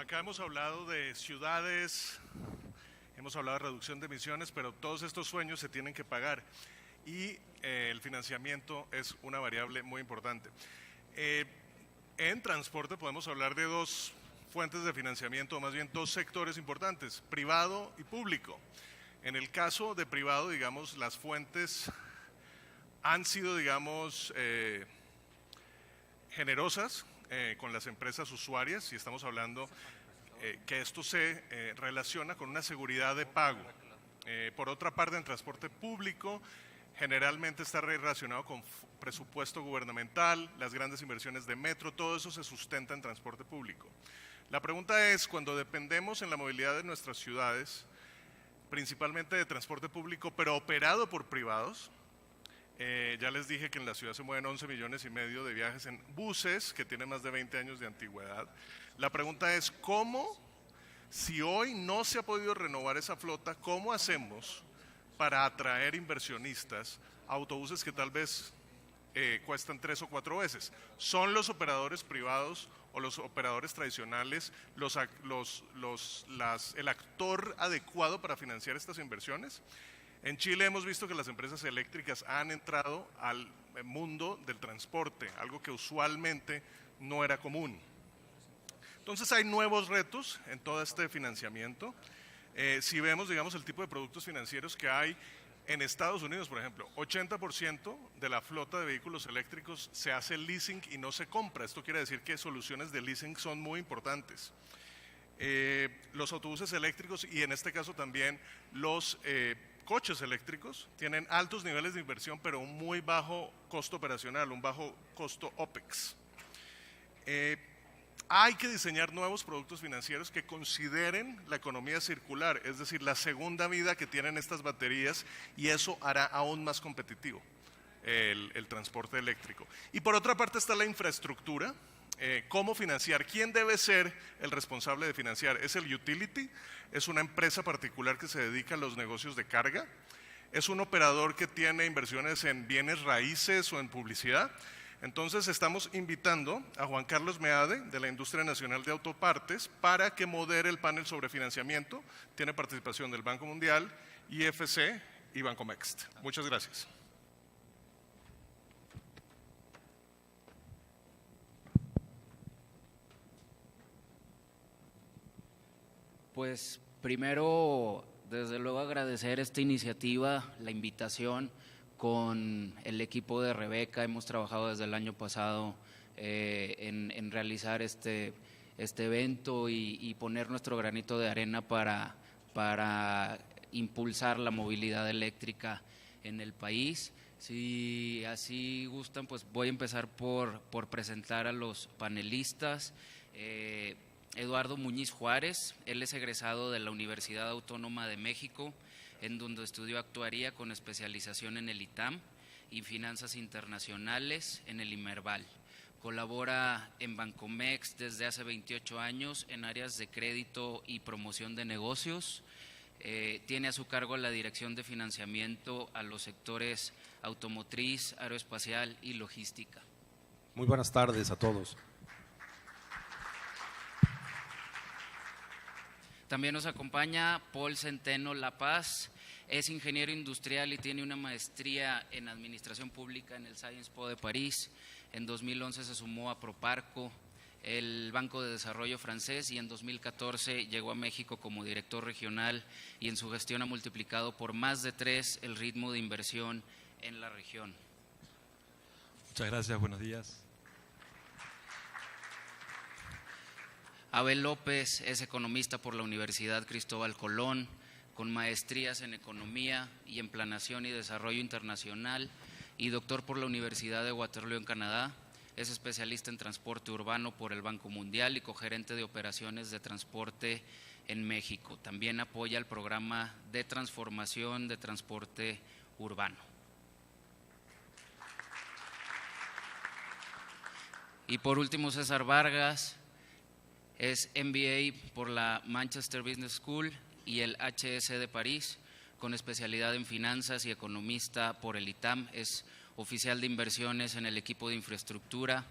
acá hemos hablado de ciudades, hemos hablado de reducción de emisiones, pero todos estos sueños se tienen que pagar y el financiamiento es una variable muy importante. En transporte podemos hablar de dos fuentes de financiamiento, o más bien dos sectores importantes, privado y público. En el caso de privado, digamos, las fuentes han sido, digamos, generosas con las empresas usuarias, y estamos hablando que esto se relaciona con una seguridad de pago. Por otra parte, en transporte público, generalmente está relacionado con presupuesto gubernamental, las grandes inversiones de metro, todo eso se sustenta en transporte público. La pregunta es, cuando dependemos en la movilidad de nuestras ciudades, principalmente de transporte público, pero operado por privados, ya les dije que en la ciudad se mueven 11 millones y medio de viajes en buses que tienen más de 20 años de antigüedad. La pregunta es, ¿cómo, si hoy no se ha podido renovar esa flota, cómo hacemos para atraer inversionistas a autobuses que tal vez cuestan 3 o 4 veces? ¿Son los operadores privados o los operadores tradicionales el actor adecuado para financiar estas inversiones? En Chile hemos visto que las empresas eléctricas han entrado al mundo del transporte, algo que usualmente no era común. Entonces hay nuevos retos en todo este financiamiento. Si vemos, digamos, el tipo de productos financieros que hay en Estados Unidos, por ejemplo, 80% de la flota de vehículos eléctricos se hace leasing y no se compra. Esto quiere decir que soluciones de leasing son muy importantes. Los autobuses eléctricos y en este caso también los coches eléctricos tienen altos niveles de inversión, pero un muy bajo costo operacional, un bajo costo OPEX. Hay que diseñar nuevos productos financieros que consideren la economía circular, es decir, la segunda vida que tienen estas baterías, y eso hará aún más competitivo el transporte eléctrico. Y por otra parte está la infraestructura. ¿Cómo financiar? ¿Quién debe ser el responsable de financiar? ¿Es el utility? ¿Es una empresa particular que se dedica a los negocios de carga? ¿Es un operador que tiene inversiones en bienes raíces o en publicidad? Entonces estamos invitando a Juan Carlos Meade de la Industria Nacional de Autopartes para que modere el panel sobre financiamiento. Tiene participación del Banco Mundial, IFC y Bancomext. Muchas gracias. Pues primero, desde luego agradecer esta iniciativa, la invitación con el equipo de Rebeca. Hemos trabajado desde el año pasado en realizar este evento y poner nuestro granito de arena para impulsar la movilidad eléctrica en el país. Si así gustan, pues voy a empezar por presentar a los panelistas. Eduardo Muñiz Juárez, él es egresado de la Universidad Autónoma de México, en donde estudió actuaría con especialización en el ITAM y finanzas internacionales en el IMERVAL. Colabora en Bancomext desde hace 28 años en áreas de crédito y promoción de negocios. Tiene a su cargo la dirección de financiamiento a los sectores automotriz, aeroespacial y logística. Muy buenas tardes a todos. También nos acompaña Paul Centeno La Paz, es ingeniero industrial y tiene una maestría en administración pública en el Sciences Po de París. En 2011 se sumó a Proparco, el Banco de Desarrollo francés, y en 2014 llegó a México como director regional, y en su gestión ha multiplicado por más de 3 el ritmo de inversión en la región. Muchas gracias, buenos días. Abel López es economista por la Universidad Cristóbal Colón, con maestrías en Economía y en Planación y Desarrollo Internacional, y doctor por la Universidad de Waterloo en Canadá. Es especialista en transporte urbano por el Banco Mundial y cogerente de operaciones de transporte en México. También apoya el programa de transformación de transporte urbano. Y por último, César Vargas. Es MBA por la Manchester Business School y el HS de París, con especialidad en finanzas, y economista por el ITAM. Es oficial de inversiones en el equipo de infraestructura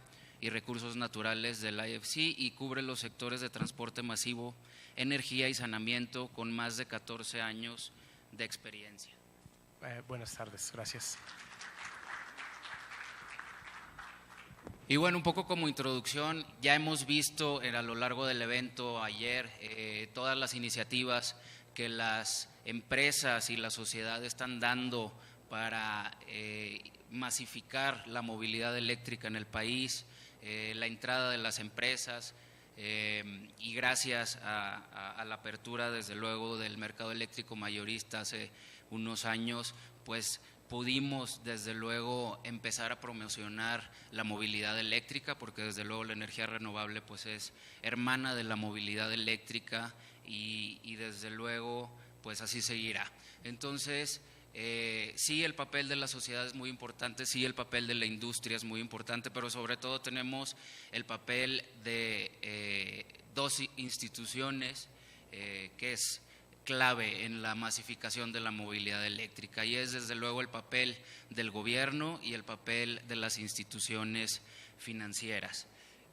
y Recursos Naturales del IFC y cubre los sectores de transporte masivo, energía y saneamiento con más de 14 años de experiencia. Buenas tardes, gracias. Y bueno, un poco como introducción, ya hemos visto a lo largo del evento ayer todas las iniciativas que las empresas y la sociedad están dando para masificar la movilidad eléctrica en el país, la entrada de las empresas y gracias a la apertura desde luego del mercado eléctrico mayorista hace unos años, pues pudimos desde luego empezar a promocionar la movilidad eléctrica, porque desde luego la energía renovable pues es hermana de la movilidad eléctrica y desde luego pues así seguirá. Entonces sí, el papel de la sociedad es muy importante, sí, el papel de la industria es muy importante, pero sobre todo tenemos el papel de dos instituciones que es clave en la masificación de la movilidad eléctrica y es desde luego el papel del gobierno y el papel de las instituciones financieras.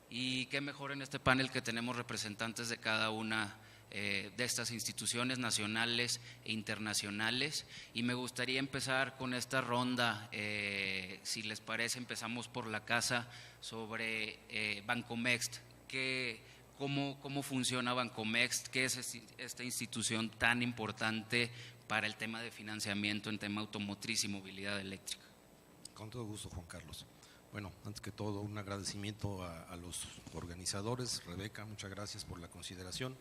Y qué mejor en este panel que tenemos representantes de cada una de estas instituciones nacionales e internacionales y me gustaría empezar con esta ronda, si les parece empezamos por la casa sobre Bancomext. ¿Cómo funciona Bancomext? ¿Qué es esta institución tan importante para el tema de financiamiento en tema automotriz y movilidad eléctrica? Con todo gusto, Juan Carlos. Bueno, antes que todo, un agradecimiento a los organizadores. Rebeca, muchas gracias por la consideración.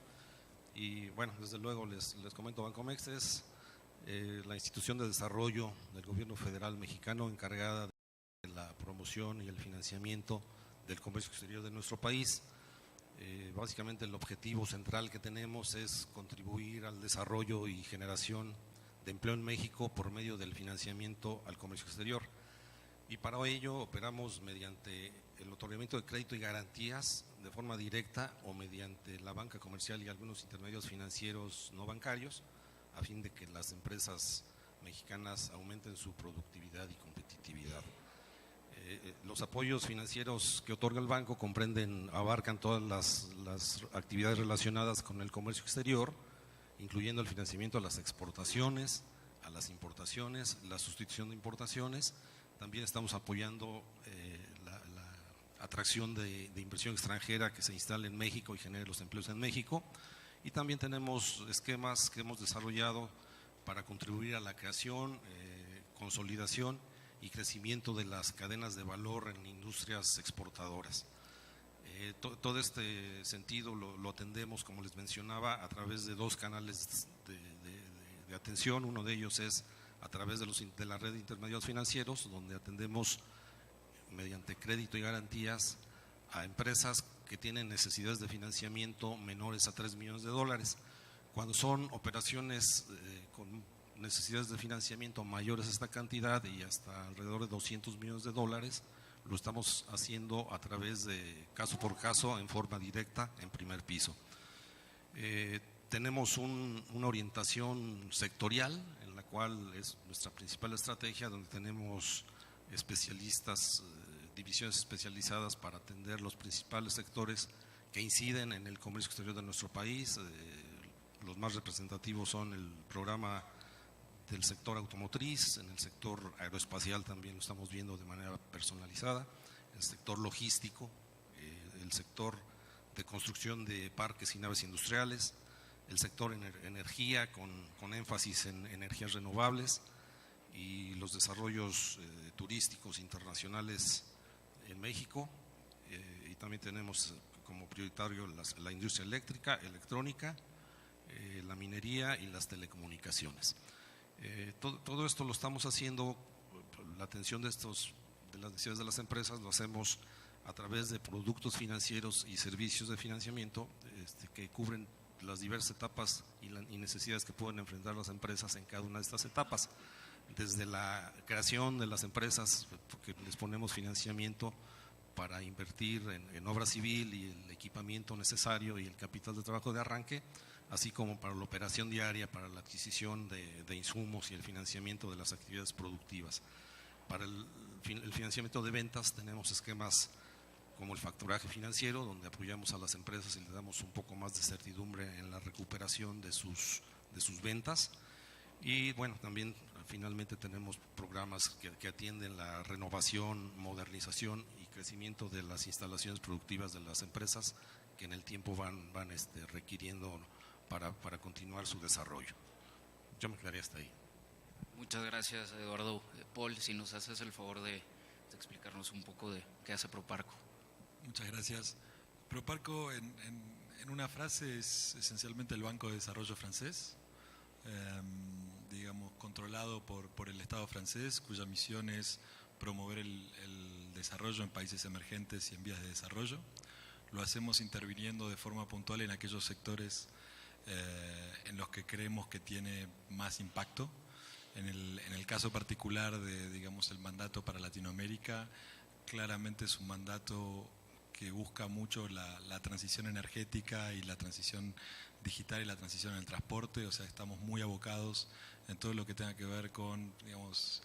Y bueno, desde luego les comento, Bancomext es la institución de desarrollo del gobierno federal mexicano encargada de la promoción y el financiamiento del comercio exterior de nuestro país. Básicamente el objetivo central que tenemos es contribuir al desarrollo y generación de empleo en México por medio del financiamiento al comercio exterior. Y para ello operamos mediante el otorgamiento de crédito y garantías de forma directa o mediante la banca comercial y algunos intermedios financieros no bancarios, a fin de que las empresas mexicanas aumenten su productividad y competitividad. Los apoyos financieros que otorga el banco abarcan todas las actividades relacionadas con el comercio exterior, incluyendo el financiamiento a las exportaciones, a las importaciones, la sustitución de importaciones. También estamos apoyando la atracción de inversión extranjera que se instale en México y genere los empleos en México. Y también tenemos esquemas que hemos desarrollado para contribuir a la creación, consolidación y crecimiento de las cadenas de valor en industrias exportadoras. Todo este sentido lo atendemos, como les mencionaba, a través de dos canales de atención. Uno de ellos es a través de la red de intermediarios financieros, donde atendemos mediante crédito y garantías a empresas que tienen necesidades de financiamiento menores a $3 millones. Cuando son operaciones con necesidades de financiamiento mayores a esta cantidad y hasta alrededor de $200 millones, lo estamos haciendo a través de caso por caso en forma directa en primer piso. Tenemos una orientación sectorial en la cual es nuestra principal estrategia, donde tenemos especialistas, divisiones especializadas para atender los principales sectores que inciden en el comercio exterior de nuestro país. Los más representativos son el programa del sector automotriz, en el sector aeroespacial también lo estamos viendo de manera personalizada, el sector logístico, el sector de construcción de parques y naves industriales, el sector energía con énfasis en energías renovables y los desarrollos turísticos internacionales en México. Y también tenemos como prioritario la industria eléctrica, electrónica, la minería y las telecomunicaciones. Todo esto lo estamos haciendo, la atención de las necesidades de las empresas lo hacemos a través de productos financieros y servicios de financiamiento que cubren las diversas etapas y necesidades que pueden enfrentar las empresas en cada una de estas etapas. Desde la creación de las empresas, porque les ponemos financiamiento para invertir en obra civil y el equipamiento necesario y el capital de trabajo de arranque, así como para la operación diaria, para la adquisición de insumos y el financiamiento de las actividades productivas. Para el financiamiento de ventas tenemos esquemas como el factoraje financiero, donde apoyamos a las empresas y le damos un poco más de certidumbre en la recuperación de sus ventas. Y bueno, también finalmente tenemos programas que atienden la renovación, modernización y crecimiento de las instalaciones productivas de las empresas, que en el tiempo van requiriendo para continuar su desarrollo. Yo me quedaría hasta ahí. Muchas gracias, Eduardo. Paul, si nos haces el favor de explicarnos un poco de qué hace Proparco. Muchas gracias. Proparco, en una frase, es esencialmente el Banco de Desarrollo francés, digamos, controlado por el Estado francés, cuya misión es promover el desarrollo en países emergentes y en vías de desarrollo. Lo hacemos interviniendo de forma puntual en aquellos sectores en los que creemos que tiene más impacto. En el caso particular de, digamos, el mandato para Latinoamérica, claramente es un mandato que busca mucho la transición energética y la transición digital y la transición en el transporte. O sea, estamos muy abocados en todo lo que tenga que ver con, digamos,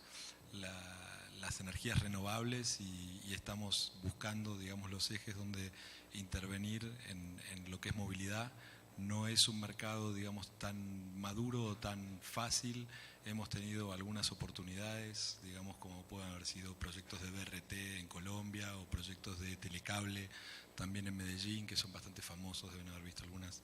las energías renovables y estamos buscando, digamos, los ejes donde intervenir en lo que es movilidad. No es un mercado, digamos, tan maduro o tan fácil. Hemos tenido algunas oportunidades, digamos, como pueden haber sido proyectos de BRT en Colombia o proyectos de telecable también en Medellín, que son bastante famosos, deben haber visto algunas.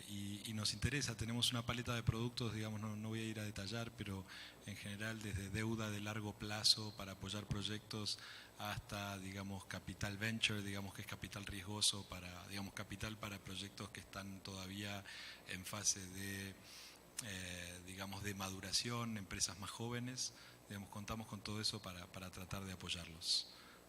Y nos interesa, tenemos una paleta de productos, digamos, no voy a ir a detallar, pero en general desde deuda de largo plazo para apoyar proyectos hasta, digamos, capital venture, digamos que es capital riesgoso para, digamos, capital para proyectos que están todavía en fase de, digamos, de maduración, empresas más jóvenes. Digamos, contamos con todo eso para tratar de apoyarlos.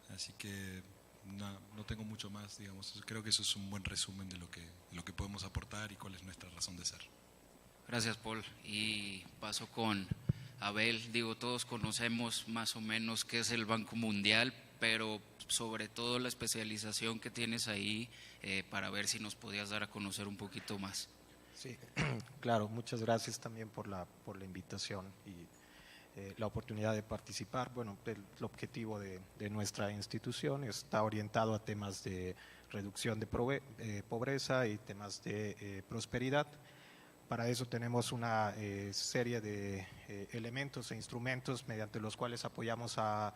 Así que no tengo mucho más, digamos. Creo que eso es un buen resumen de lo que podemos aportar y cuál es nuestra razón de ser. Gracias, Paul. Y paso con Abel. Digo, todos conocemos más o menos qué es el Banco Mundial, pero sobre todo la especialización que tienes ahí, para ver si nos podías dar a conocer un poquito más. Sí, claro, muchas gracias también por la invitación y la oportunidad de participar. Bueno, el objetivo de nuestra institución está orientado a temas de reducción de pobreza y temas de prosperidad. Para eso tenemos una serie de elementos e instrumentos mediante los cuales apoyamos a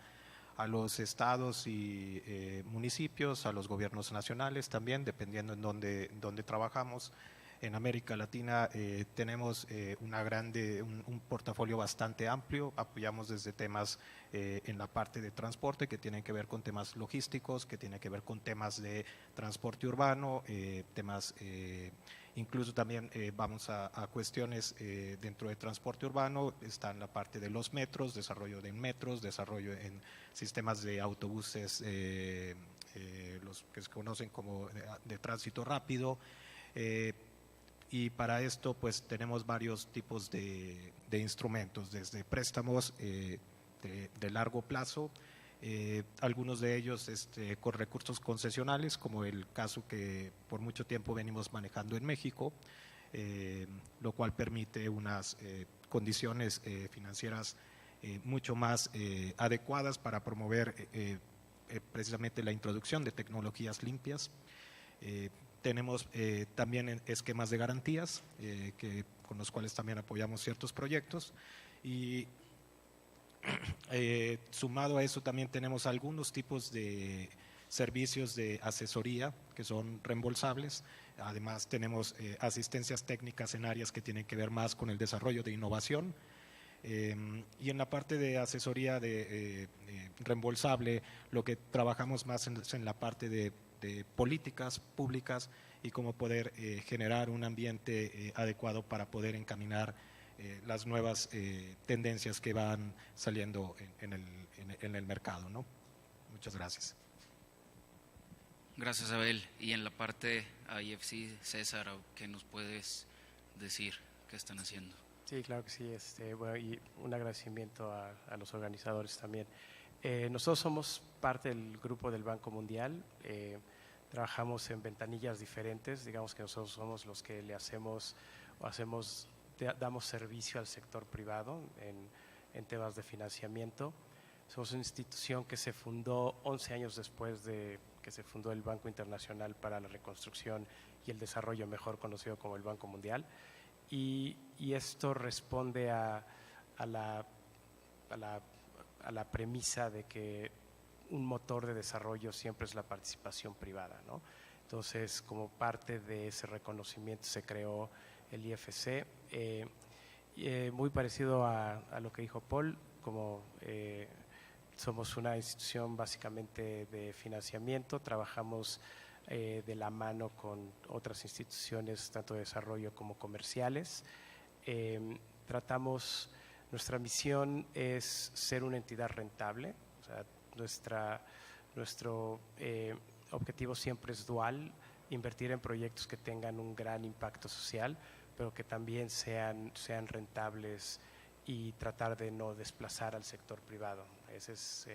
los estados y municipios, a los gobiernos nacionales también, dependiendo en dónde trabajamos. En América Latina tenemos un portafolio bastante amplio. Apoyamos desde temas en la parte de transporte que tienen que ver con temas logísticos, que tienen que ver con temas de transporte urbano, temas incluso también vamos a cuestiones dentro de transporte urbano. Está en la parte de los metros, desarrollo de metros, desarrollo en sistemas de autobuses, los que se conocen como de tránsito rápido. Y para esto pues tenemos varios tipos de instrumentos, desde préstamos de largo plazo, algunos de ellos con recursos concesionales, como el caso que por mucho tiempo venimos manejando en México, lo cual permite unas condiciones financieras mucho más adecuadas para promover precisamente la introducción de tecnologías limpias. Tenemos también esquemas de garantías con los cuales también apoyamos ciertos proyectos y sumado a eso también tenemos algunos tipos de servicios de asesoría que son reembolsables. Además tenemos asistencias técnicas en áreas que tienen que ver más con el desarrollo de innovación. Y en la parte de asesoría de reembolsable, lo que trabajamos más en la parte de políticas públicas y cómo poder generar un ambiente adecuado para poder encaminar las nuevas tendencias que van saliendo en el mercado, ¿no? Muchas gracias. Gracias, Abel. Y en la parte IFC, César, ¿qué nos puedes decir que están haciendo? Sí, claro que sí. Bueno, y un agradecimiento a los organizadores también. Nosotros somos parte del grupo del Banco Mundial. Trabajamos en ventanillas diferentes. Digamos que nosotros somos los que damos servicio al sector privado en temas de financiamiento. Somos una institución que se fundó 11 años después de que se fundó el Banco Internacional para la Reconstrucción y el Desarrollo, mejor conocido como el Banco Mundial, y esto responde a la premisa de que un motor de desarrollo siempre es la participación privada, ¿no? Entonces, como parte de ese reconocimiento se creó el IFC, muy parecido a lo que dijo Paul, como somos una institución básicamente de financiamiento, trabajamos de la mano con otras instituciones, tanto de desarrollo como comerciales. Nuestra misión es ser una entidad rentable, o sea, nuestro objetivo siempre es dual, invertir en proyectos que tengan un gran impacto social, pero que también sean rentables y tratar de no desplazar al sector privado. Ese es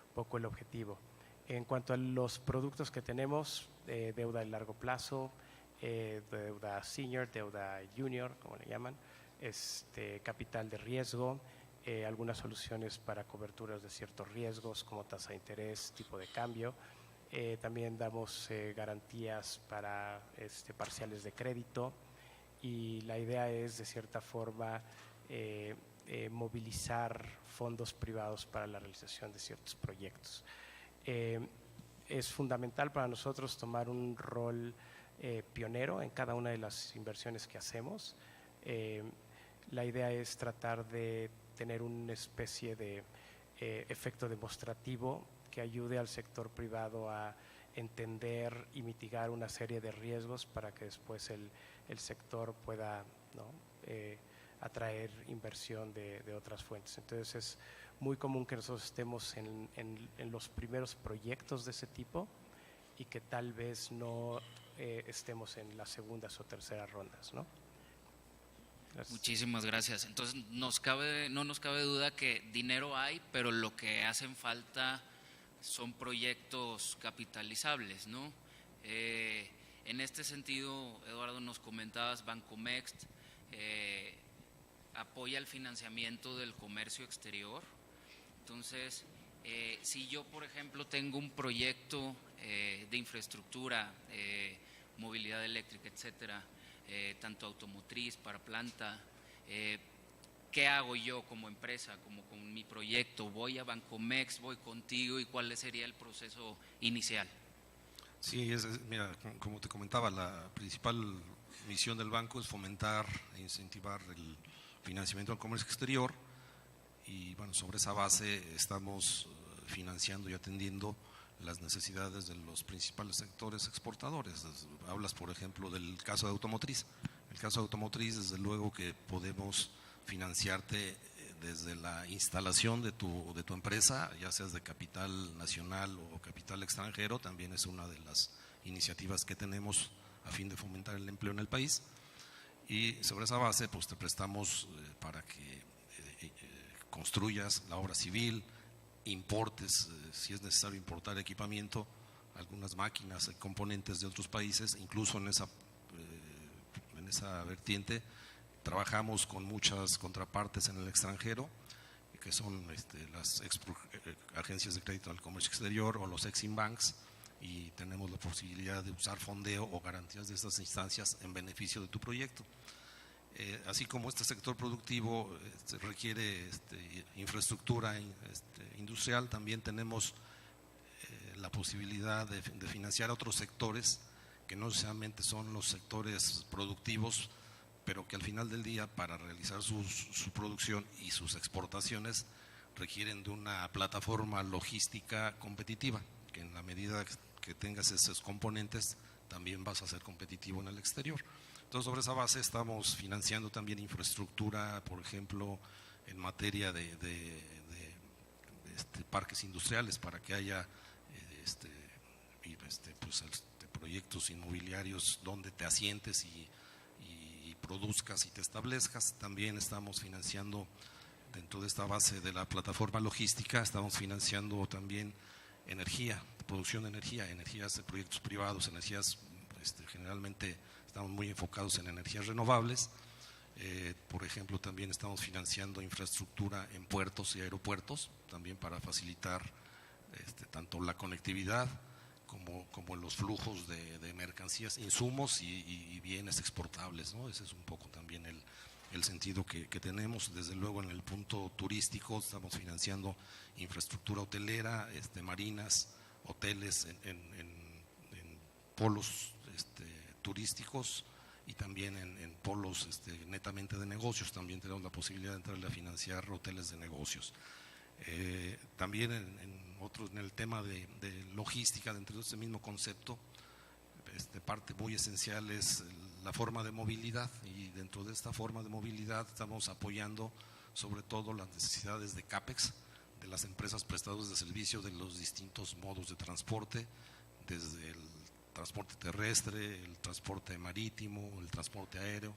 un poco el objetivo. En cuanto a los productos que tenemos, deuda de largo plazo, deuda senior, deuda junior, como le llaman, capital de riesgo, algunas soluciones para coberturas de ciertos riesgos como tasa de interés, tipo de cambio. También damos garantías para parciales de crédito, y la idea es de cierta forma movilizar fondos privados para la realización de ciertos proyectos. Es fundamental para nosotros tomar un rol pionero en cada una de las inversiones que hacemos. La idea es tratar de tener una especie de efecto demostrativo que ayude al sector privado a entender y mitigar una serie de riesgos para que después el sector pueda, ¿no?, atraer inversión de otras fuentes. Entonces es muy común que nosotros estemos en los primeros proyectos de ese tipo y que tal vez no estemos en las segundas o terceras rondas, ¿no? Gracias. Muchísimas gracias. Entonces no nos cabe duda que dinero hay, pero lo que hacen falta son proyectos capitalizables, ¿no? En este sentido, Eduardo, nos comentabas, Bancomext apoya el financiamiento del comercio exterior. Entonces, si yo, por ejemplo, tengo un proyecto de infraestructura, movilidad eléctrica, etcétera, tanto automotriz para planta, ¿qué hago yo como empresa, como con mi proyecto? ¿Voy a Bancomext, voy contigo, y cuál sería el proceso inicial? Sí, mira, como te comentaba, la principal misión del banco es fomentar e incentivar el financiamiento del comercio exterior, y bueno, sobre esa base estamos financiando y atendiendo las necesidades de los principales sectores exportadores. Hablas, por ejemplo, del caso de automotriz. El caso de automotriz, desde luego que podemos financiarte desde la instalación de tu empresa, ya seas de capital nacional o capital extranjero. También es una de las iniciativas que tenemos a fin de fomentar el empleo en el país, y sobre esa base pues te prestamos para que construyas la obra civil, importes, si es necesario importar equipamiento, algunas máquinas, componentes de otros países. Incluso en esa vertiente trabajamos con muchas contrapartes en el extranjero, que son las agencias de crédito al comercio exterior o los Exim Banks, y tenemos la posibilidad de usar fondeo o garantías de estas instancias en beneficio de tu proyecto. Así como este sector productivo requiere infraestructura industrial, también tenemos la posibilidad de financiar otros sectores que no necesariamente son los sectores productivos, pero que al final del día, para realizar su producción y sus exportaciones, requieren de una plataforma logística competitiva, que en la medida que tengas esos componentes también vas a ser competitivo en el exterior. Entonces, sobre esa base estamos financiando también infraestructura, por ejemplo, en materia de parques industriales, para que haya proyectos inmobiliarios donde te asientes y produzcas y te establezcas. También estamos financiando, dentro de esta base de la plataforma logística, estamos financiando también energía, producción de energías de proyectos privados, energías, generalmente estamos muy enfocados en energías renovables. Por ejemplo, también estamos financiando infraestructura en puertos y aeropuertos, también para facilitar tanto la conectividad como los flujos de mercancías, insumos y bienes exportables, ¿no? Ese es un poco también el sentido que tenemos. Desde luego en el punto turístico estamos financiando infraestructura hotelera, marinas, hoteles en polos turísticos y también en polos netamente de negocios. También tenemos la posibilidad de entrarle a financiar hoteles de negocios. También en el tema de logística, dentro de este mismo concepto, parte muy esencial es la forma de movilidad, y dentro de esta forma de movilidad estamos apoyando sobre todo las necesidades de CAPEX de las empresas prestadoras de servicio de los distintos modos de transporte, desde el transporte terrestre, el transporte marítimo, el transporte aéreo,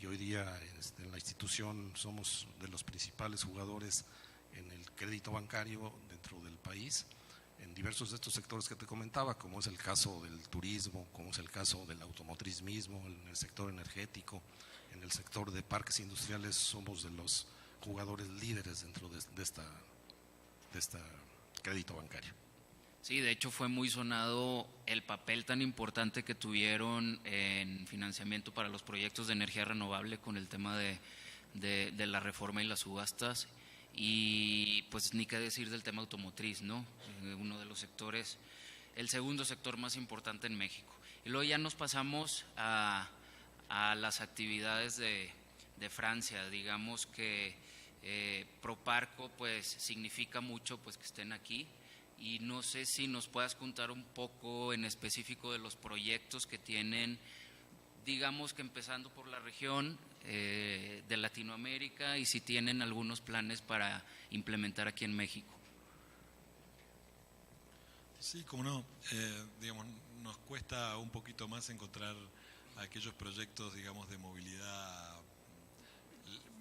y hoy día en la institución somos de los principales jugadores en el crédito bancario dentro del país, en diversos de estos sectores que te comentaba, como es el caso del turismo, como es el caso del automotriz mismo, en el sector energético, en el sector de parques industriales. Somos de los jugadores líderes dentro de esta crédito bancario. Sí, de hecho fue muy sonado el papel tan importante que tuvieron en financiamiento para los proyectos de energía renovable con el tema de la reforma y las subastas. Y pues ni qué decir del tema automotriz, ¿no? Uno de los sectores, el segundo sector más importante en México. Y luego ya nos pasamos a las actividades de Francia. Digamos que Proparco pues significa mucho pues que estén aquí, y no sé si nos puedas contar un poco en específico de los proyectos que tienen, digamos que empezando por la región de Latinoamérica, y si tienen algunos planes para implementar aquí en México. Sí, como no, digamos, nos cuesta un poquito más encontrar aquellos proyectos, digamos, de movilidad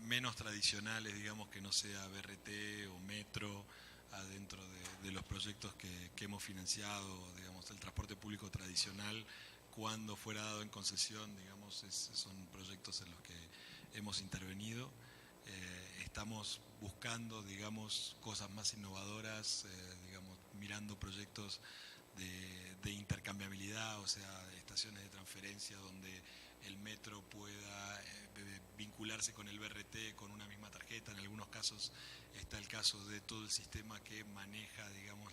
menos tradicionales, digamos, que no sea BRT o metro, adentro de los proyectos que hemos financiado. Digamos, el transporte público tradicional, cuando fuera dado en concesión, digamos, son proyectos en los que hemos intervenido. Estamos buscando, digamos, cosas más innovadoras, digamos, mirando proyectos de intercambiabilidad, o sea, estaciones de transferencia donde el metro pueda vincularse con el BRT con una misma tarjeta. En algunos casos está el caso de todo el sistema que maneja, digamos,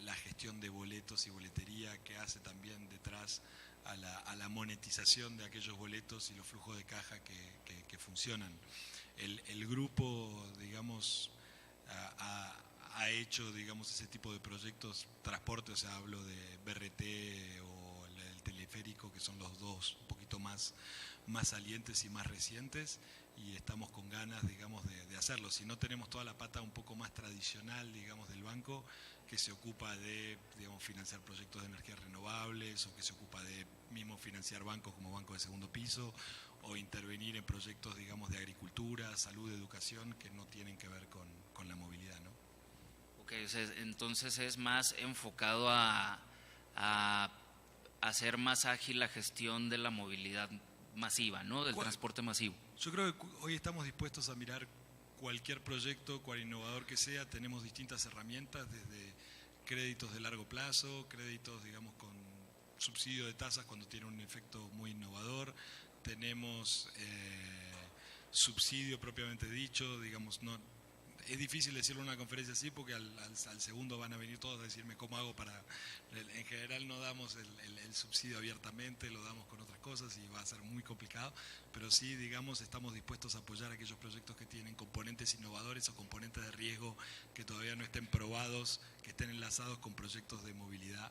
la gestión de boletos y boletería, que hace también detrás a la monetización de aquellos boletos y los flujos de caja que funcionan. El grupo, digamos, ha hecho, digamos, ese tipo de proyectos, transporte, o sea, hablo de BRT o el teleférico, que son los dos un poquito más salientes y más recientes, y estamos con ganas, digamos, de hacerlo. Si no, tenemos toda la pata un poco más tradicional, digamos, del banco, que se ocupa de, digamos, financiar proyectos de energías renovables, o que se ocupa de mismo financiar bancos como banco de segundo piso, o intervenir en proyectos, digamos, de agricultura, salud, educación, que no tienen que ver con la movilidad, ¿no? Ok, o sea, entonces es más enfocado a hacer más ágil la gestión de la movilidad masiva, ¿no? Del transporte masivo. Yo creo que hoy estamos dispuestos a mirar cualquier proyecto, cual innovador que sea. Tenemos distintas herramientas, desde créditos de largo plazo, créditos, digamos, con subsidio de tasas cuando tiene un efecto muy innovador. Tenemos subsidio propiamente dicho, digamos, no. Es difícil decirlo en una conferencia así, porque al segundo van a venir todos a decirme cómo hago para... En general no damos el subsidio abiertamente, lo damos con otras cosas y va a ser muy complicado, pero sí, digamos, estamos dispuestos a apoyar aquellos proyectos que tienen componentes innovadores o componentes de riesgo que todavía no estén probados, que estén enlazados con proyectos de movilidad.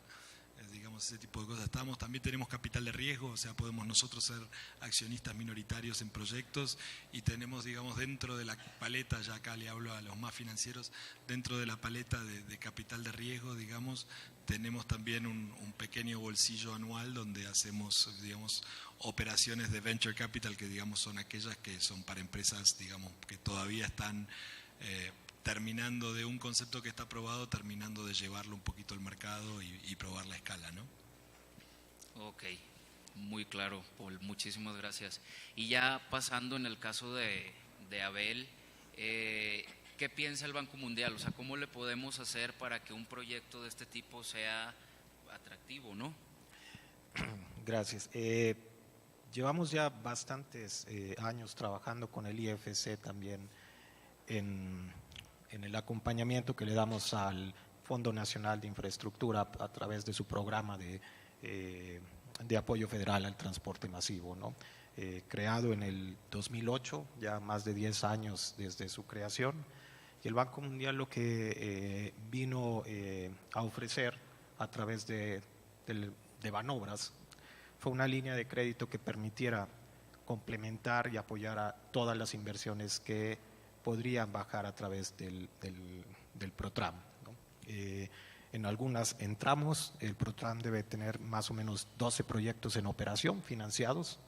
Digamos, ese tipo de cosas. También tenemos capital de riesgo, o sea, podemos nosotros ser accionistas minoritarios en proyectos, y tenemos, digamos, dentro de la paleta, ya acá le hablo a los más financieros, dentro de la paleta de capital de riesgo, digamos, tenemos también un pequeño bolsillo anual donde hacemos, digamos, operaciones de venture capital, que, digamos, son aquellas que son para empresas, digamos, que todavía están terminando de un concepto que está probado, terminando de llevarlo un poquito al mercado y probar la escala, ¿no? Ok, muy claro, Paul, muchísimas gracias. Y ya pasando en el caso de Abel, ¿qué piensa el Banco Mundial? O sea, ¿cómo le podemos hacer para que un proyecto de este tipo sea atractivo, ¿no? Gracias. Llevamos ya bastantes años trabajando con el IFC también en el acompañamiento que le damos al Fondo Nacional de Infraestructura a través de su programa de apoyo federal al transporte masivo, ¿no? Creado en el 2008, ya más de 10 años desde su creación, y el Banco Mundial lo que vino a ofrecer a través de Banobras fue una línea de crédito que permitiera complementar y apoyar a todas las inversiones que podrían bajar a través del PROTRAM, ¿no? En algunas entramos, el PROTRAM debe tener más o menos 12 proyectos en operación financiados.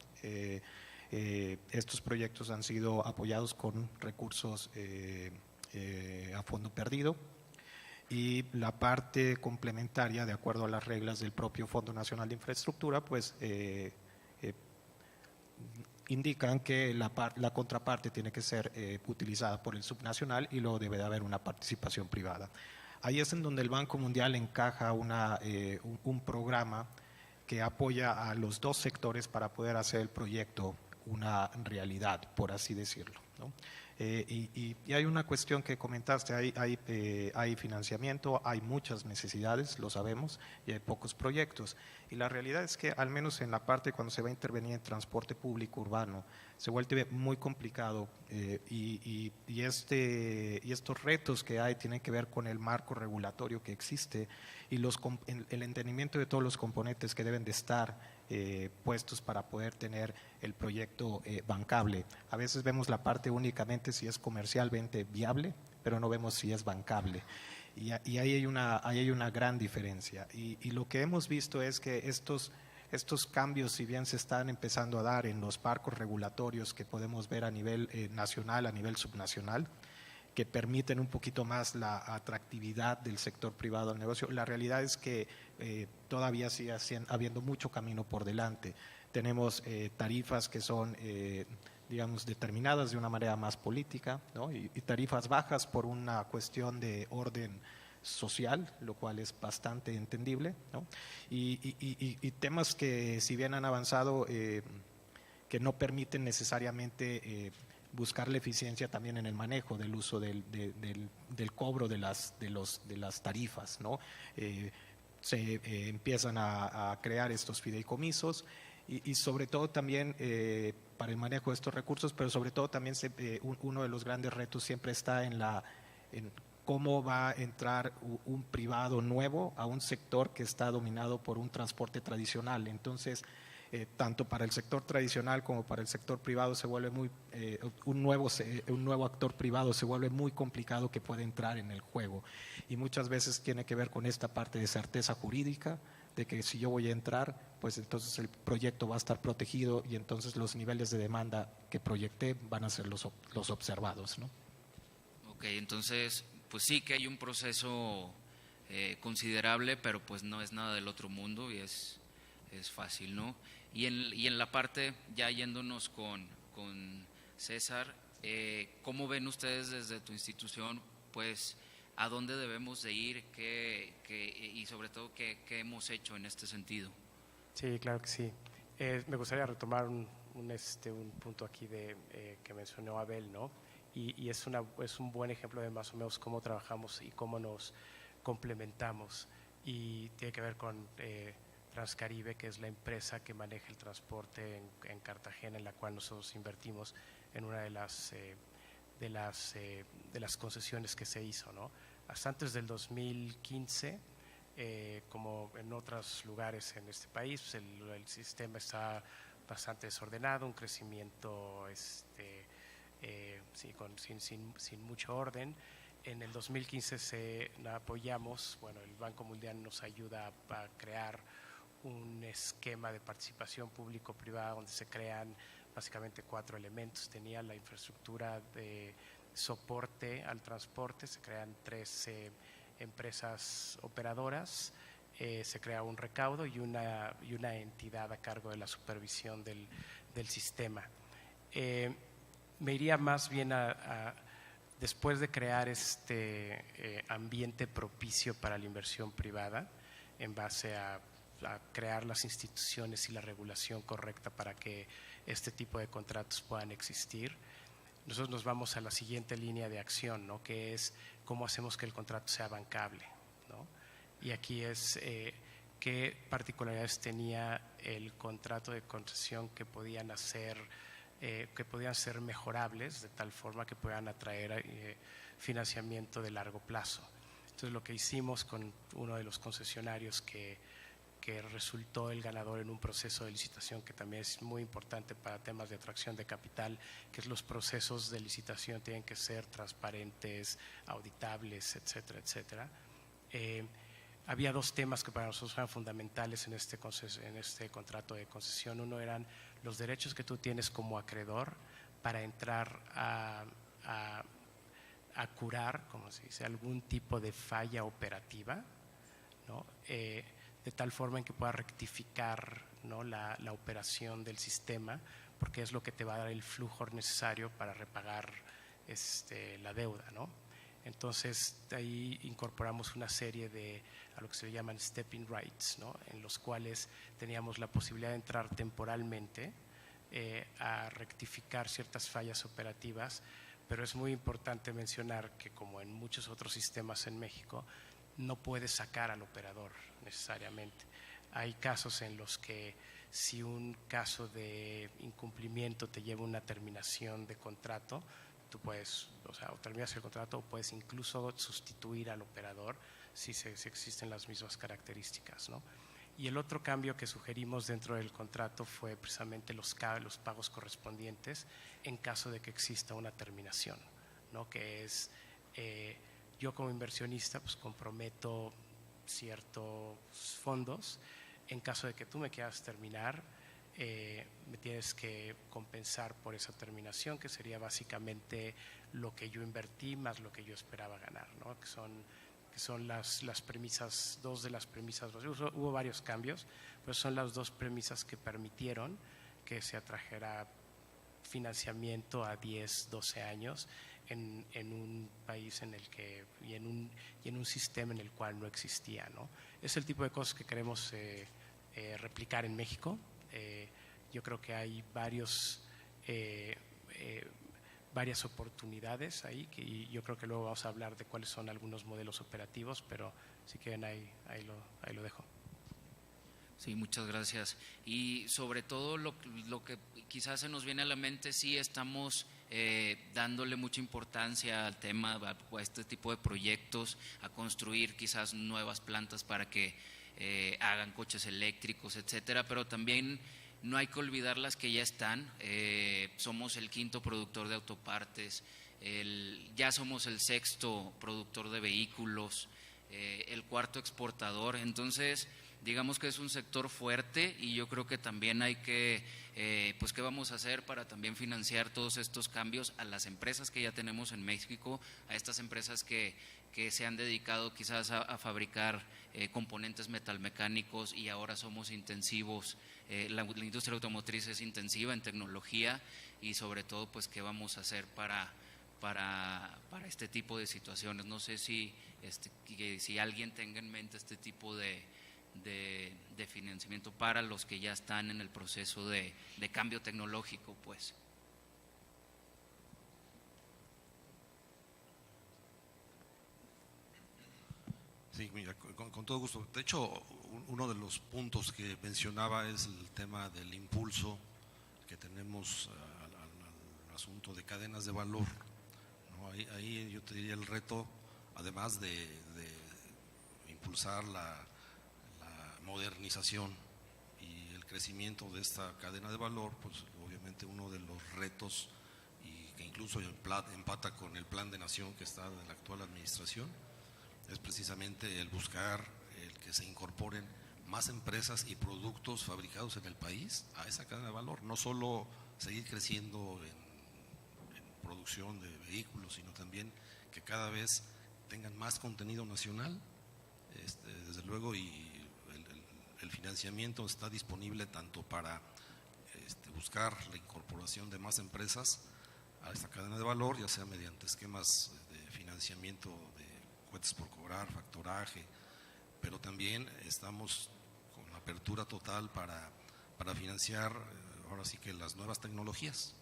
Estos proyectos han sido apoyados con recursos a fondo perdido, y la parte complementaria, de acuerdo a las reglas del propio Fondo Nacional de Infraestructura, pues indican que la contraparte tiene que ser utilizada por el subnacional y luego debe de haber una participación privada. Ahí es en donde el Banco Mundial encaja un programa que apoya a los dos sectores para poder hacer el proyecto una realidad, por así decirlo, ¿no? Y hay una cuestión que comentaste, hay financiamiento, hay muchas necesidades, lo sabemos, y hay pocos proyectos. Y la realidad es que, al menos en la parte cuando se va a intervenir en transporte público urbano, se vuelve muy complicado, y estos retos que hay tienen que ver con el marco regulatorio que existe y el entendimiento de todos los componentes que deben de estar puestos para poder tener el proyecto bancable. A veces vemos la parte únicamente si es comercialmente viable, pero no vemos si es bancable. Y ahí hay una gran diferencia. Y lo que hemos visto es que estos cambios, si bien se están empezando a dar en los marcos regulatorios que podemos ver a nivel nacional, a nivel subnacional, que permiten un poquito más la atractividad del sector privado al negocio, la realidad es que todavía sigue habiendo mucho camino por delante. Tenemos tarifas que son, digamos, determinadas de una manera más política, ¿no? y tarifas bajas por una cuestión de orden social, lo cual es bastante entendible, ¿no? Y temas que, si bien han avanzado, que no permiten necesariamente buscar la eficiencia también en el manejo del uso del cobro de las tarifas, ¿no? Se empiezan a crear estos fideicomisos y sobre todo también para el manejo de estos recursos, pero sobre todo también uno de los grandes retos siempre está en cómo va a entrar un privado nuevo a un sector que está dominado por un transporte tradicional. Entonces, tanto para el sector tradicional como para el sector privado se vuelve un nuevo actor privado se vuelve muy complicado que pueda entrar en el juego, y muchas veces tiene que ver con esta parte de certeza jurídica, de que si yo voy a entrar, pues entonces el proyecto va a estar protegido y entonces los niveles de demanda que proyecté van a ser los observados, ¿no? Ok, entonces pues sí que hay un proceso considerable, pero pues no es nada del otro mundo y es fácil, ¿no? Y en la parte, ya yéndonos con César, ¿cómo ven ustedes desde tu institución, pues, a dónde debemos de ir y sobre todo qué hemos hecho en este sentido? Sí, claro que sí. Me gustaría retomar un punto aquí que mencionó Abel, ¿no? Y es un buen ejemplo de más o menos cómo trabajamos y cómo nos complementamos, y tiene que ver con Transcaribe, que es la empresa que maneja el transporte en Cartagena, en la cual nosotros invertimos en una de las concesiones que se hizo, ¿no? Hasta antes del 2015, como en otros lugares en este país, pues el sistema está bastante desordenado, un crecimiento sin mucho orden. En el 2015 apoyamos, el Banco Mundial nos ayuda a crear un esquema de participación público-privada donde se crean básicamente 4 elementos. Tenía la infraestructura de soporte al transporte, se crean 3 empresas operadoras, se crea un recaudo y una entidad a cargo de la supervisión del sistema. Me iría más bien después de crear este ambiente propicio para la inversión privada, en base a crear las instituciones y la regulación correcta para que este tipo de contratos puedan existir. Nosotros nos vamos a la siguiente línea de acción, ¿no? Que es cómo hacemos que el contrato sea bancable, ¿no? Y aquí es qué particularidades tenía el contrato de concesión que podían ser mejorables de tal forma que puedan atraer financiamiento de largo plazo. Entonces, lo que hicimos con uno de los concesionarios que resultó el ganador en un proceso de licitación que también es muy importante para temas de atracción de capital, que es los procesos de licitación tienen que ser transparentes, auditables, etcétera, etcétera. Había dos temas que para nosotros eran fundamentales en este contrato de concesión. Uno eran los derechos que tú tienes como acreedor para entrar a curar, como se dice, algún tipo de falla operativa, ¿no? De tal forma en que pueda rectificar, ¿no? la operación del sistema, porque es lo que te va a dar el flujo necesario para repagar la deuda, ¿no? Entonces, ahí incorporamos una serie de a lo que se llaman stepping rights, ¿no? En los cuales teníamos la posibilidad de entrar temporalmente a rectificar ciertas fallas operativas, pero es muy importante mencionar que, como en muchos otros sistemas en México, no puedes sacar al operador necesariamente. Hay casos en los que si un caso de incumplimiento te lleva a una terminación de contrato, tú puedes, o terminas el contrato o puedes incluso sustituir al operador si existen las mismas características, ¿no? Y el otro cambio que sugerimos dentro del contrato fue precisamente los pagos correspondientes en caso de que exista una terminación, ¿no? Que es, yo como inversionista pues comprometo ciertos fondos. En caso de que tú me quieras terminar, me tienes que compensar por esa terminación, que sería básicamente lo que yo invertí más lo que yo esperaba ganar, ¿no? Que son las premisas, dos de las premisas. Hubo varios cambios, pero son las dos premisas que permitieron que se atrajera financiamiento a 10, 12 años en un país en el que y en un sistema en el cual no existía, ¿no? Es el tipo de cosas que queremos replicar en México. Yo creo que hay varias oportunidades ahí, y yo creo que luego vamos a hablar de cuáles son algunos modelos operativos, pero si quieren ahí lo dejo. Sí, muchas gracias. Y sobre todo lo que quizás se nos viene a la mente, sí estamos dándole mucha importancia al tema, a este tipo de proyectos, a construir quizás nuevas plantas para que hagan coches eléctricos, etcétera, pero también no hay que olvidar las que ya están. Somos el quinto productor de autopartes, ya somos el sexto productor de vehículos, el cuarto exportador. Entonces, digamos que es un sector fuerte, y yo creo que también hay que, pues, ¿qué vamos a hacer para también financiar todos estos cambios a las empresas que ya tenemos en México, a estas empresas que se han dedicado quizás a fabricar componentes metalmecánicos, y ahora somos intensivos, la industria automotriz es intensiva en tecnología, y sobre todo pues qué vamos a hacer para este tipo de situaciones? No sé si alguien tenga en mente este tipo de financiamiento para los que ya están en el proceso de cambio tecnológico, pues. Sí, mira, con todo gusto. De hecho, uno de los puntos que mencionaba es el tema del impulso que tenemos al asunto de cadenas de valor, ¿no? Ahí yo te diría el reto, además de impulsar la modernización y el crecimiento de esta cadena de valor, pues obviamente uno de los retos, y que incluso empata con el plan de nación que está en la actual administración, es precisamente el buscar el que se incorporen más empresas y productos fabricados en el país a esa cadena de valor, no solo seguir creciendo en producción de vehículos, sino también que cada vez tengan más contenido nacional, desde luego, y el financiamiento está disponible tanto para buscar la incorporación de más empresas a esta cadena de valor, ya sea mediante esquemas de financiamiento de cuentas por cobrar, factoraje, pero también estamos con apertura total para financiar ahora sí que las nuevas tecnologías.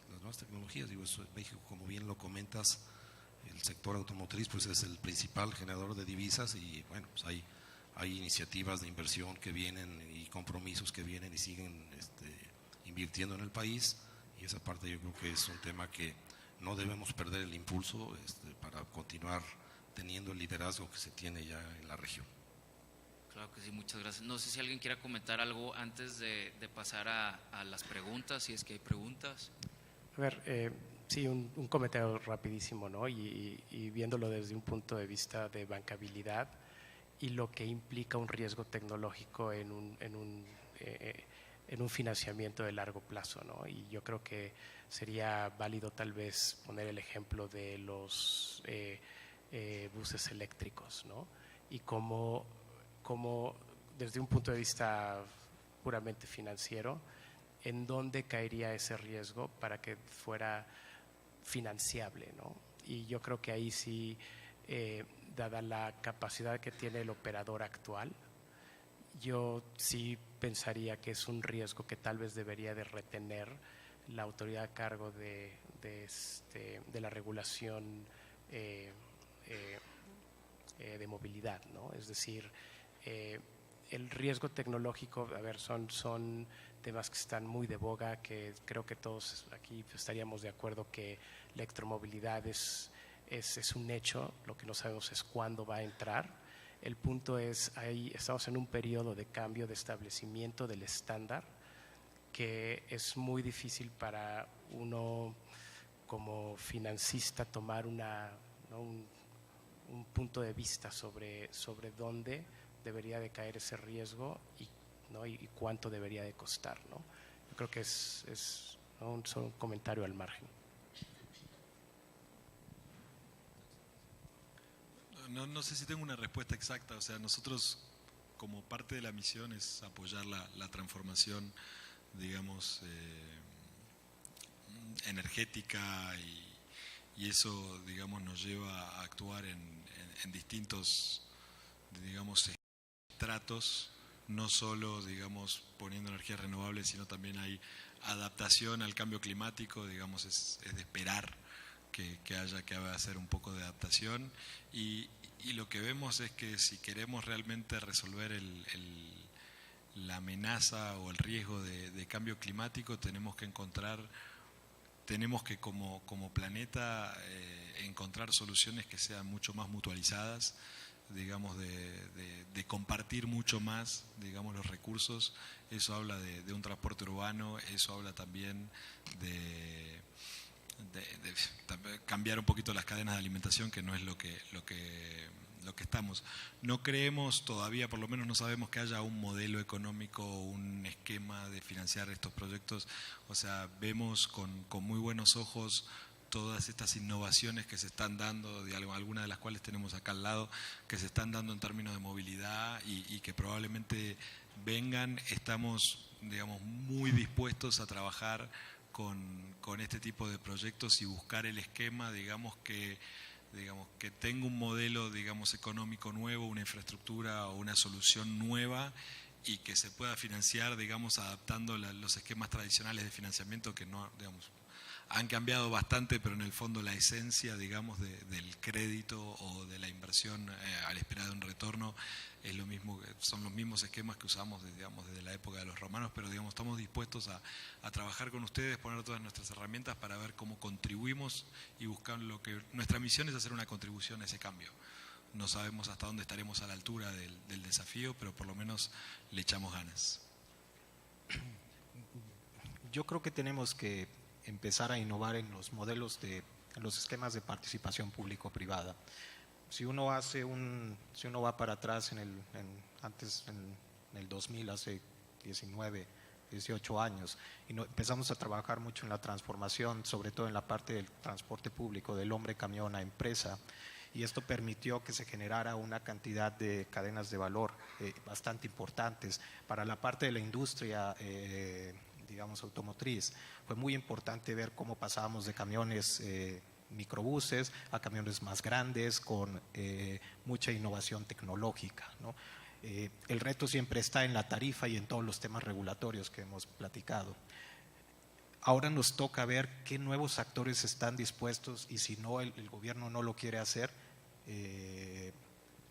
Digo, eso, México, como bien lo comentas, el sector automotriz pues es el principal generador de divisas y bueno, pues hay iniciativas de inversión que vienen y compromisos que vienen y siguen invirtiendo en el país, y esa parte yo creo que es un tema que no debemos perder el impulso para continuar teniendo el liderazgo que se tiene ya en la región. Claro que sí, muchas gracias. No sé si alguien quiera comentar algo antes de pasar a las preguntas, si es que hay preguntas. A ver, sí, un comentario rapidísimo, ¿no? Y viéndolo desde un punto de vista de bancabilidad y lo que implica un riesgo tecnológico en un financiamiento de largo plazo, ¿no? Y yo creo que sería válido tal vez poner el ejemplo de los buses eléctricos, ¿no? Y cómo desde un punto de vista puramente financiero, en dónde caería ese riesgo para que fuera financiable, ¿no? Y yo creo que ahí sí, dada la capacidad que tiene el operador actual, yo sí pensaría que es un riesgo que tal vez debería de retener la autoridad a cargo de la regulación de movilidad, ¿no? Es decir, el riesgo tecnológico, a ver, son temas que están muy de boga, que creo que todos aquí estaríamos de acuerdo que la electromovilidad es un hecho, lo que no sabemos es cuándo va a entrar. El punto es, ahí estamos en un periodo de cambio, de establecimiento del estándar, que es muy difícil para uno como financista tomar un punto de vista sobre dónde debería de caer ese riesgo y cuánto debería de costar, ¿no? Yo creo que es solo un comentario al margen. No sé si tengo una respuesta exacta. O sea, nosotros como parte de la misión es apoyar la transformación, digamos, energética, y eso, digamos, nos lleva a actuar en distintos, digamos, estratos, no solo, digamos, poniendo energías renovables, sino también hay adaptación al cambio climático, digamos, es de esperar que haya que hacer un poco de adaptación, y lo que vemos es que si queremos realmente resolver la amenaza o el riesgo de cambio climático, tenemos que como planeta encontrar soluciones que sean mucho más mutualizadas, digamos, de compartir mucho más, digamos, los recursos. Eso habla de un transporte urbano, eso habla también de cambiar un poquito las cadenas de alimentación, que no es lo que estamos. No creemos todavía, por lo menos no sabemos que haya un modelo económico, un esquema de financiar estos proyectos. O sea, vemos con muy buenos ojos todas estas innovaciones que se están dando, algunas de las cuales tenemos acá al lado, que se están dando en términos de movilidad y que probablemente vengan. Estamos, digamos, muy dispuestos a trabajar con este tipo de proyectos y buscar el esquema, digamos, que tenga un modelo, digamos, económico nuevo, una infraestructura o una solución nueva, y que se pueda financiar, digamos, adaptando los esquemas tradicionales de financiamiento que no, digamos, han cambiado bastante, pero en el fondo la esencia, digamos, del crédito o de la inversión al esperar un retorno es lo mismo, son los mismos esquemas que usamos, digamos, desde la época de los romanos, pero, digamos, estamos dispuestos a trabajar con ustedes, poner todas nuestras herramientas para ver cómo contribuimos y buscar nuestra misión es hacer una contribución a ese cambio. No sabemos hasta dónde estaremos a la altura del desafío, pero por lo menos le echamos ganas. Yo creo que tenemos que empezar a innovar en los modelos en los esquemas de participación público-privada. Si uno va para atrás antes en el 2000, hace 19, 18 años, y empezamos a trabajar mucho en la transformación, sobre todo en la parte del transporte público, del hombre camión a empresa, y esto permitió que se generara una cantidad de cadenas de valor bastante importantes. Para la parte de la industria digamos, automotriz, fue muy importante ver cómo pasábamos de camiones microbuses a camiones más grandes con mucha innovación tecnológica, ¿no? El reto siempre está en la tarifa y en todos los temas regulatorios que hemos platicado. Ahora nos toca ver qué nuevos actores están dispuestos y si no, el gobierno no lo quiere hacer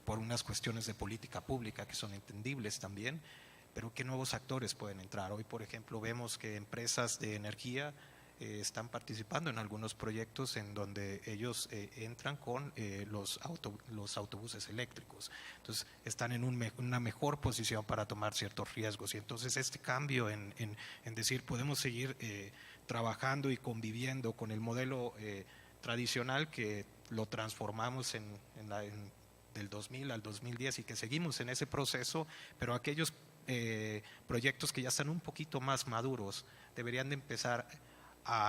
por unas cuestiones de política pública que son entendibles también, pero qué nuevos actores pueden entrar. Hoy, por ejemplo, vemos que empresas de energía están participando en algunos proyectos en donde ellos entran con los autobuses eléctricos. Entonces, están en una mejor posición para tomar ciertos riesgos. Y entonces este cambio en decir, podemos seguir trabajando y conviviendo con el modelo tradicional que lo transformamos del 2000 al 2010 y que seguimos en ese proceso, pero aquellos proyectos que ya están un poquito más maduros deberían de empezar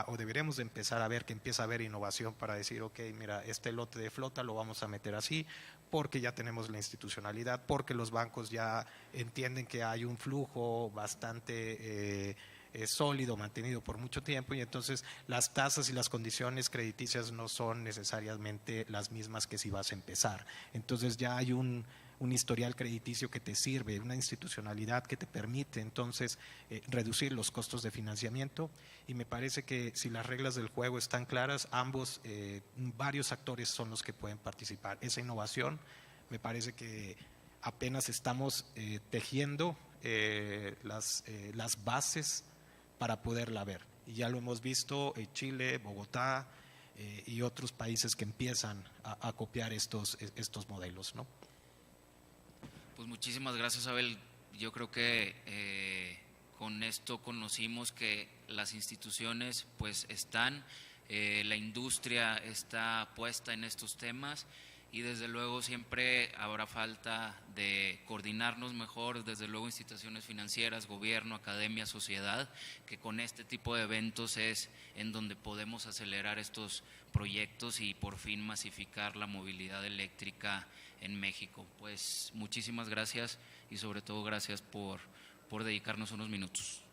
o deberíamos de empezar a ver que empieza a haber innovación para decir, ok, mira, este lote de flota lo vamos a meter así, porque ya tenemos la institucionalidad, porque los bancos ya entienden que hay un flujo bastante sólido, mantenido por mucho tiempo, y entonces las tasas y las condiciones crediticias no son necesariamente las mismas que si vas a empezar. Entonces ya hay un historial crediticio que te sirve, una institucionalidad que te permite entonces reducir los costos de financiamiento, y me parece que si las reglas del juego están claras, varios actores son los que pueden participar. Esa innovación me parece que apenas estamos tejiendo las bases para poderla ver, y ya lo hemos visto en Chile, Bogotá y otros países que empiezan a copiar estos modelos, ¿no? Pues muchísimas gracias, Abel. Yo creo que con esto conocimos que las instituciones pues están, la industria está puesta en estos temas, y desde luego siempre habrá falta de coordinarnos mejor, desde luego instituciones financieras, gobierno, academia, sociedad, que con este tipo de eventos es en donde podemos acelerar estos proyectos y por fin masificar la movilidad eléctrica en México. Pues muchísimas gracias y sobre todo gracias por dedicarnos unos minutos.